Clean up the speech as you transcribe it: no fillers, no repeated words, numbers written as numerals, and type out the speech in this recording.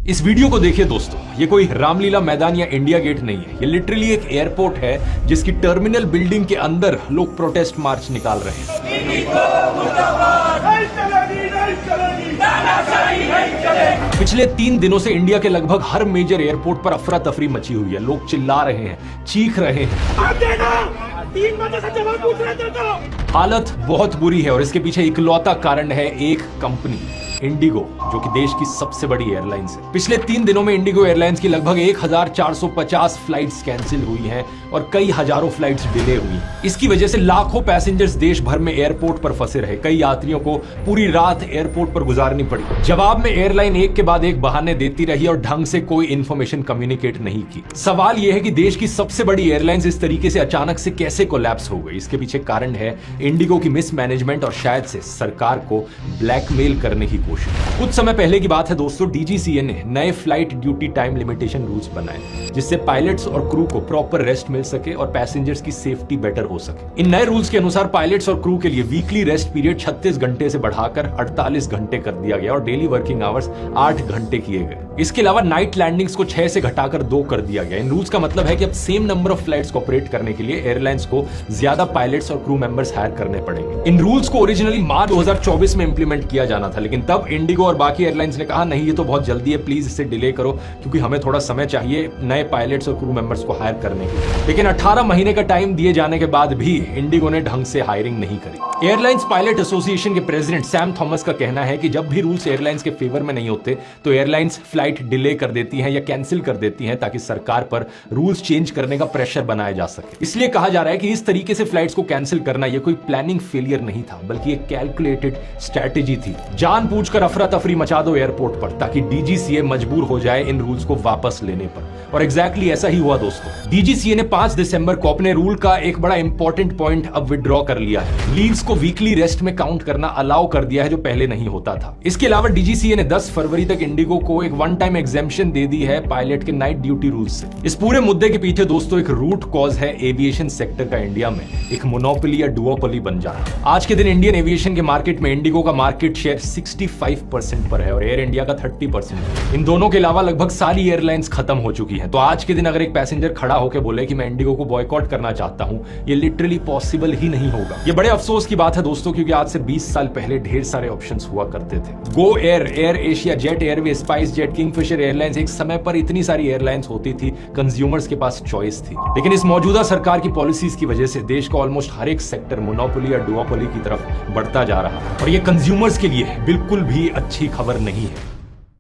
इस वीडियो को देखिए दोस्तों, ये कोई रामलीला मैदान या इंडिया गेट नहीं है। ये लिटरली एक एयरपोर्ट है जिसकी टर्मिनल बिल्डिंग के अंदर लोग प्रोटेस्ट मार्च निकाल रहे हैं। पिछले 3 दिनों से इंडिया के लगभग हर मेजर एयरपोर्ट पर अफरा तफरी मची हुई है। लोग चिल्ला रहे हैं, चीख रहे हैं। 3 बजे से जवाब पूछ रहे थे तो। हालत बहुत बुरी है और इसके पीछे इकलौता कारण है एक कंपनी, इंडिगो, जो कि देश की सबसे बड़ी एयरलाइंस है। पिछले 3 दिनों में इंडिगो एयरलाइंस की लगभग 1450 फ्लाइट्स कैंसिल हुई हैं और कई हजारों फ्लाइट्स डिले हुई। इसकी वजह से लाखों पैसेंजर्स देश भर में एयरपोर्ट पर फंसे रहे। कई यात्रियों को पूरी रात एयरपोर्ट पर गुजारनी पड़ी। जवाब में एयरलाइन एक के बाद एक बहाने देती रही और ढंग से कोई इंफॉर्मेशन कम्युनिकेट नहीं की। सवाल यह है कि देश की सबसे बड़ी एयरलाइंस इस तरीके से अचानक से कैसे कोलैप्स हो गई। इसके पीछे कारण है इंडिगो की मिसमैनेजमेंट और शायद से सरकार को ब्लैकमेल करने की कोशिश। कुछ समय पहले की बात है दोस्तों, डीजीसीए ने नए flight duty time limitation rules बनाए जिससे पायलट्स और क्रू को प्रॉपर रेस्ट मिल सके और पैसेंजर्स की सेफ्टी बेटर हो सके। इन नए रूल्स के अनुसार पायलट्स और क्रू के लिए वीकली रेस्ट पीरियड 36 घंटे से बढ़ाकर 48 घंटे कर दिया गया और डेली वर्किंग आवर्स 8 घंटे किए गए। इसके अलावा नाइट लैंडिंग्स को 6 से घटाकर 2 कर दिया गया। इन रूल्स का मतलब है कि अब सेम नंबर ऑफ फ्लाइट्स को ऑपरेट करने के लिए एयरलाइंस को ज्यादा पायलट्स और क्रू मेंबर्स हायर करने पड़ेंगे। इन रूल्स को ओरिजिनली मार्च 2024 में इंप्लीमेंट किया जाना था, लेकिन तब इंडिगो और बाकी एयरलाइंस ने कहा नहीं, ये तो बहुत जल्दी है, प्लीज इसे डिले करो क्योंकि हमें थोड़ा समय चाहिए नए पायलट्स और क्रू मेंबर्स को हायर करने के लिए। लेकिन 18 महीने का टाइम दिए जाने के बाद भी इंडिगो ने ढंग से हायरिंग नहीं करी। एयरलाइंस पायलट एसोसिएशन के प्रेसिडेंट सैम थॉमस का कहना है कि जब भी रूल्स एयरलाइंस के फेवर में नहीं होते तो एयरलाइंस फ्लाइट डिले कर देती हैं या कैंसिल कर देती हैं ताकि सरकार पर रूल्स चेंज करने का प्रेशर बनाया जा सके। इसलिए कहा जा रहा है कि इस तरीके से फ्लाइट्स को कैंसिल करना यह कोई प्लानिंग फेलियर नहीं था, बल्कि एक कैलकुलेटेड स्ट्रैटेजी थी। जानबूझकर अफरा तफरी मचा दो एयरपोर्ट पर ताकि डीजीसीए मजबूर हो जाए इन रूल्स को वापस लेने पर। और एग्जैक्टली ऐसा ही हुआ दोस्तों। डीजीसीए ने 5 दिसंबर को अपने रूल का एक बड़ा इंपॉर्टेंट पॉइंट अब विड्रॉ कर लिया है। लीव्स को वीकली रेस्ट में काउंट करना अलाउ कर दिया है जो पहले नहीं होता था। इसके अलावा डीजीसीए ने 10 फरवरी तक इंडिगो को एक वन टाइम एग्जेम्पशन दे दी है पायलट के नाइट ड्यूटी रूल्स से। इस पूरे मुद्दे के पीछे दोस्तों एक रूट कॉज है एविएशन सेक्टर का इंडिया में एक मोनोपोली या डुओपोली बन जाना। आज के दिन इंडियन एविएशन के मार्केट में इंडिगो का मार्केट शेयर 65% पर है और एयर इंडिया का 30%। इन दोनों के अलावा लगभग सारी एयरलाइंस खत्म हो चुकी हैं। तो आज के दिन अगर एक पैसेंजर खड़ा होकर बोले कि मैं इंडिगो को बॉयकॉट करना चाहता हूं, ये लिटरली पॉसिबल ही नहीं होगा। ये बड़े अफसोस की बात है दोस्तों, क्योंकि आज से 20 साल पहले ढेर सारे ऑप्शंस हुआ करते थे। Go Air, air Asia, jet airway, spice jet, Kingfisher airlines, एक समय पर इतनी सारी एयरलाइंस होती थी, कंज्यूमर्स के पास चॉइस थी। लेकिन इस मौजूदा सरकार की पॉलिसीज की वजह से देश का ऑलमोस्ट हर एक सेक्टर मोनोपोली या डुओपोली की तरफ बढ़ता जा रहा है और ये कंज्यूमर्स के लिए बिल्कुल भी अच्छी खबर नहीं है।